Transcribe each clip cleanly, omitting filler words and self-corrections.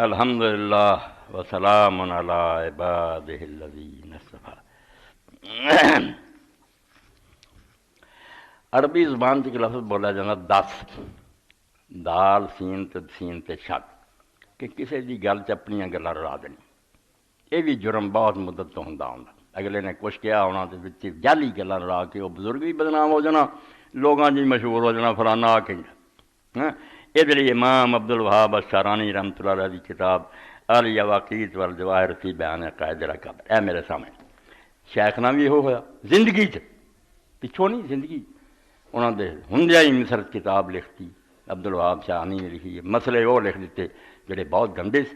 الحمدللہ وسلام علی عبادہ الذین اصطفیٰ۔ عربی زبان ایک لفظ بولا جانا دس، دال سین تے شک کہ کسی دی گل چ اپنی گلاں رلا دینی۔ یہ بھی جرم بہت مدت تو ہوندا اگلے نے کچھ کیا ہونا تو وچ جعلی گلاں رلا کے وہ بزرگ بھی بدنام ہو جانا، لوگاں جی مشہور ہو جانا فلانا آ کے یہ لیے امام عبدالوہاب الشعرانی رحمۃ اللہ علیہ کی کتاب الیواقیت والجواہر فی بیان عقائد الاکابر، اے میرے سامنے شیخنا بھی یہ ہوا زندگی پچھوں نہیں زندگی انہوں نے ہندیا ہی مصر کتاب لکھتی، عبدالوہاب شعرانی نے لکھی ہے، مسئلے وہ لکھ دیتے جڑے بہت گندے سے۔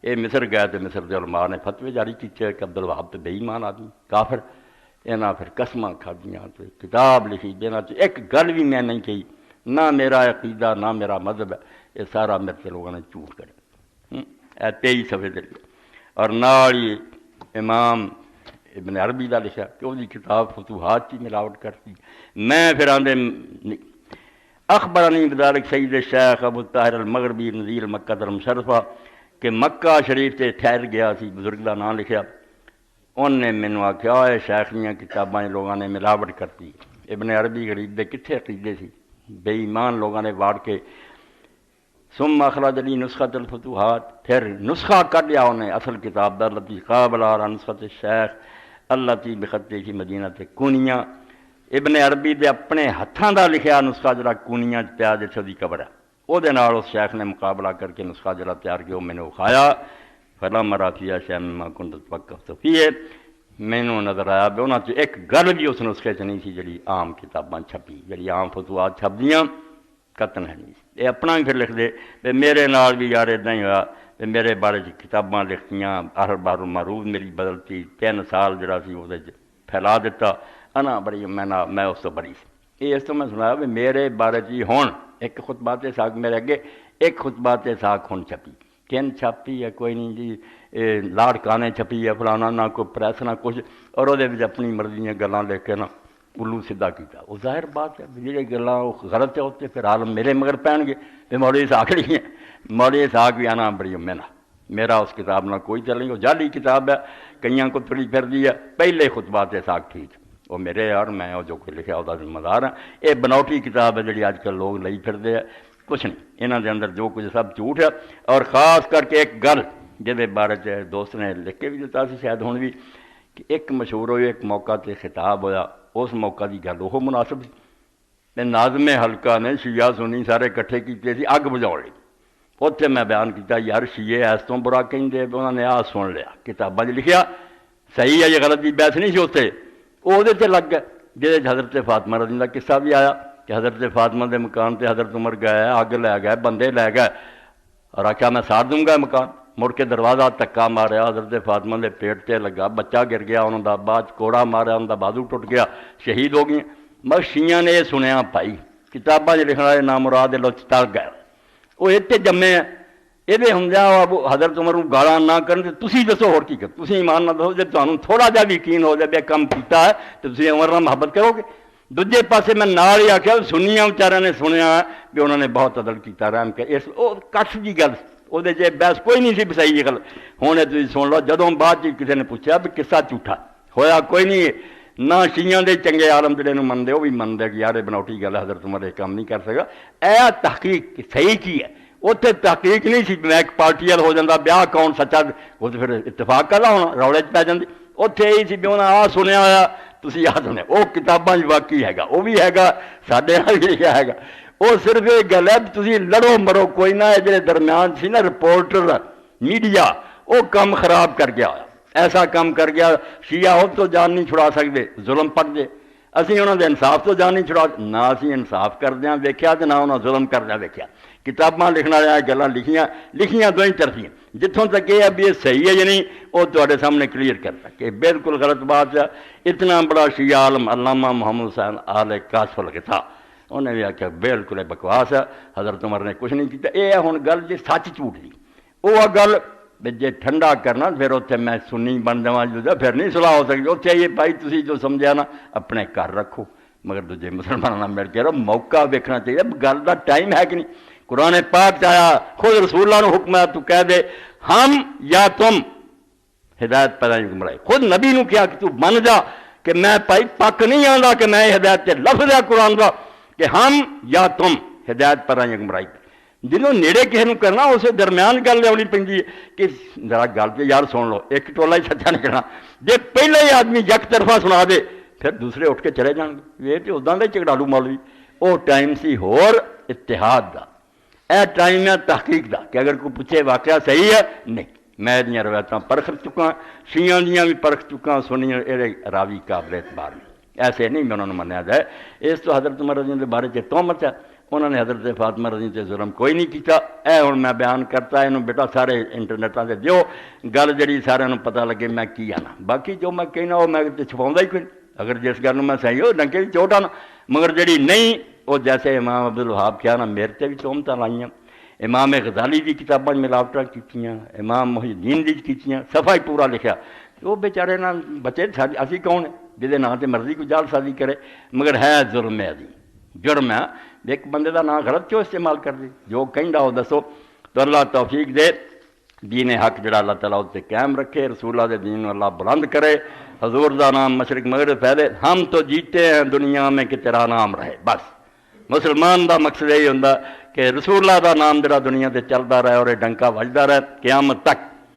یہ مصر گئے تو مصر کے علماء نے فتوے جاری کیتے کہ عبدالوہاب تو بے ایمان آدمی کافر، یہاں پھر قسماں کھادیاں تو کتاب لکھی جنہاں چ ایک گل بھی میں نہیں کہی، نہ میرا عقیدہ نہ میرا مذہب ہے، یہ سارا میرے سے لوگوں نے جھوٹ کرے 23 صفحے دے لئے۔ اور نال ہی امام ابن عربی دا لکھا کہ وہ کتاب فتوحات کی ملاوٹ کرتی۔ میں پھر آندے اخبرانی بذالک سید الشیخ ابو الطاہر المغربی نزیل مکہ المشرفہ کہ مکہ شریف تے ٹھہر گیا سی، بزرگ دا نام لکھا، انہوں نے مینوں آکھیا اے شیخ دیاں کتاباں لوگاں نے ملاوٹ کرتی۔ ابن عربی غریب دے کتھے عقیدے سی، بے ایمان لوگوں نے واڑ کے ثم اخرج لی نسخۃ الفتوحات، پھر نسخہ کر لیا انہیں اصل کتاب دا لتی قابل علی نسخۃ الشیخ التی بخطہ کی مدینہ کونیہ۔ ابن عربی دے اپنے ہتھاں دا لکھیا نسخہ جڑا کونیہ پیا جتھے دی قبر ہے، او دے نال اس شیخ نے مقابلہ کر کے نسخہ جڑا تیار کیا وہ میں نے اکھایا، فلما رافیہ شیخ مما کنت توقفت فیہ، مینوں نظر آیا بھی انہاں ایک گل بھی اس نسخے چ نہیں سی جڑی عام کتاباں چھپی، جڑی عام فتوحات چھپدیاں قطن ہے نہیں سی۔ یہ اپنا بھی پھر لکھ دے بھی میرے نال بھی یار اداں ہی ہوا بھی میرے بارے کتاباں لکھتیاں، اخبار المعروف میری بدلتی، 3 سال جڑا سی وہ پھیلا دیتا، انا بڑی میں اس تو بڑی سی۔ یہ اس تو میں سنایا بھی میرے بارے جی ہون ایک خطبات ساکھ میرے اگے ایک خطبات ساکھ ہون چھپی، کن چھپی ہے کوئی نہیں جی لاڑ کانے چھپی ہے فلانا، نہ کوئی پریس نہ کچھ، اور وہ اپنی مرضی دیا گلاں لے کے نا الو سیدھا کیتا۔ وہ ظاہر بات ہے جی گلاں غلط ہے ہوتے پھر عالم میرے مگر پہن گے بھی مولوی اسحاق نہیں ہے، مولوی اسحاق بھی آنا بڑی میرا اس کتاب نہ کوئی چل نہیں، وہ جعلی کتاب ہے کئیاں کو تھوڑی پھر دی ہے، پہلے خطبات اسحاق ٹھیک وہ میرے اور میں جو کوئی لکھا وہ ذمہ دار ہاں۔ یہ بناوٹی کتاب ہے جڑی اج کل لوگ لئی پھردے ہیں، کچھ نہیں انہاں دے اندر جو کچھ سب جھوٹ ہے۔ اور خاص کر کے ایک گل جہدے بارے دوست نے لکھ کے بھی دیتا سی شاید ہن بھی کہ ایک مشہور ہوئی ایک موقع تے خطاب ہویا، اس موقع دی گل وہ مناسب سی، ناظم حلقہ نے شیعہ سنی سارے کٹھے کیتے سی اگ بجھاؤ لئی، اتنے میں بیان کیتا یار شیعے ایس تو برا کہندے، انہوں نے آ سن لیا کتاباں لکھیا صحیح ہے یہ غلط دی بحث نہیں سی اتنے، وہ لگ گئے جہد حضرت فاطمہ رضی اللہ قصہ بھی آیا کہ حضرت فاطمہ دے مکان تے حضرت عمر گئے، اگ لے گئے، بندے لے گئے اور آخیا میں ساڑ دوں گا مکان، مڑ کے دروازہ تکا ماریا، حضرت فاطمہ دے پیٹ تے لگا، بچہ گر گیا انہوں دا، بعد کوڑا ماریا انہوں دا، بازو ٹوٹ گیا، شہید ہو گئی۔ مگر شیعہ نے یہ سنیا بھائی کتاباں لکھن والے نامراد لچ تل گئے، وہ اتنے جمے ہیں یہ ہوں حضرت عمر گالاں نہ کرن، تسی دسو ہور کی کر، تسی ایمان نہ دسو، جب تمہیں تھوڑا جہا بھی یقین ہو جائے کام کیتا ہے تو تسی عمر نال محبت کرو گے۔ دوجے پاسے میں نال ہی آخیا سنیاں بیچارے نے سنیا کہ انہوں نے بہت عدل کیتا رحم کے، اس کٹ دی گل وہ بحث کوئی نہیں سی صحیح گل، ہوں تھی سن لو۔ جدوں بعد کسی نے پوچھا بھی قصہ جھوٹا ہویا کوئی نہیں، نہ شیعہ دے چنگے عالم جڑے نوں منتے وہ بھی منتے کہ یار بناوٹی گل حضرت عمر یہ کام نہیں کر سکا، اے تحقیق صحیح کی ہے، اتنے تحقیق نہیں سی میں ایک پارٹی وال ہو جاتا بیاہ کون سچا، وہ تو پھر اتفاق کرنا ہونا روڑے پی جاتی، اتنے یہی سی بھی انہیں آ سنیا ہوا تسی آ سنیا، وہ کتاباں واقعی ہے گا، وہ بھی ہے گا ساڈے نال بھی لکھا ہے گا، وہ صرف یہ گل ہے تسی لڑو مرو کوئی نہ، جڑے درمیان سی نا رپورٹر میڈیا وہ کام خراب کر گیا، ایسا کام کر گیا شیعہ تو جان نہیں چھڑا سکتے، ظلم پڑ دے، اسی انہوں نے انصاف تو جان نہیں چھڑا، نہ اسی انصاف کردیا ویکھیا تے نہ انہوں ظلم کردیا ویکھیا۔ کتاباں لکھن والے گلاں لکھیاں دو ہی طرفیاں، جتوں تک یہ ہے بھی یہ صحیح ہے یا نہیں وہ تواڈے سامنے کلیئر کرتا کہ بالکل غلط بات ہے۔ اتنا بڑا شیعہ عالم علامہ محمد حسین آل کاشف الغطاء انہیں بھی آخیا بالکل بکواس ہے، حضرت عمر نے کچھ نہیں کیتا۔ یہ ہن گل جی سچ جھوٹ دی وہ گل جی ٹھنڈا کرنا پھر اتنے میں سنی بن جاواں پھر نہیں صلاح ہو سکتی، اتنے یہ بھائی تسی جو سمجھا نا اپنے گھر رکھو مگر دوجے مسلمانوں مل کے رہو، موقع ویکھنا چاہیے گل کا ٹائم ہے کہ نہیں۔ قرآن پاک چاہیا خود رسول اللہ نے حکم ہے تو کہہ دے ہم یا تم ہدایت پیدا نہیں گمراہی. خود نبی نو کیا کہ تو من جا کہ میں پائی پک نہیں آندا کہ میں ہدایت تے لفظ ہے قرآن دا کہ ہم یا تم ہدایت پیدا نہیں گمراہی. جنہوں نیڑے کسی نو کرنا اسے درمیان گل لیا پیندی ہے کہ ذرا گل پہ یار سن لو ایک ٹولا ہی سچا نکلنا. جے پہلے ہی آدمی یک طرفہ سنا دے پھر دوسرے اٹھ کے چلے جان گے. یہ تو اداں دے جھگڑالو مولوی. وہ ٹائم سی ہور اتحاد دا. اے ٹائم ہے تحقیق دا کہ اگر کوئی پوچھے واقعہ صحیح ہے نہیں میں دیاں روایتاں پرکھ چکا شیعہ دیاں بھی پرکھ چکا سنیاں اے راوی قابل اعتبار نہیں. ایسے نہیں میں انہوں نے منیا جائے. اس تو حضرت عمر رضی اللہ کے بارے چ تہمت ہے انہوں نے حضرت فاطمہ رضی تے ظلم کوئی نہیں کیتا. اے ہن میں بیان کرتا انہوں بیٹا سارے انٹرنیٹاں تے دیو گل جڑی سارے نوں پتہ لگے میں کی آنا. باقی جو میں کہنا وہ میں چھپاؤندا ہی کوئی نہیں. اگر جس گل میں صحیح ہو ڈنکے بھی چوٹ آنا مگر جڑی نہیں وہ جیسے امام عبدالوہاب کیا نا میرے تے بھی تہمتاں لائیاں. امام غزالی دی کتاباں ملاوٹاں کیتیاں امام محی الدین دی کیتیاں صفحہ ہی پورا لکھیا. وہ بیچارے نہ بچے اسی کون ہے جہدے نام تے مرضی کو جال سازی کرے مگر ہے ظلم ہے جرم ہے. ایک بندے دا نام غلط کیوں استعمال کر دی جو کہندا ہو دسو. تو اللہ توفیق دے دین حق جڑا اللہ تعالیٰ اس سے قائم رکھے رسول اللہ دے دین اللہ بلند کرے حضور دا نام مشرق مغرب پھیلے. ہم تو جیتے ہیں دنیا میں کہ تیرا نام رہے. بس مسلمان دا مقصد یہی ہوندا کہ رسول اللہ دا نام جڑا دنیا تے چلدا رہے اور ڈنکا وجدا رہے قیامت تک.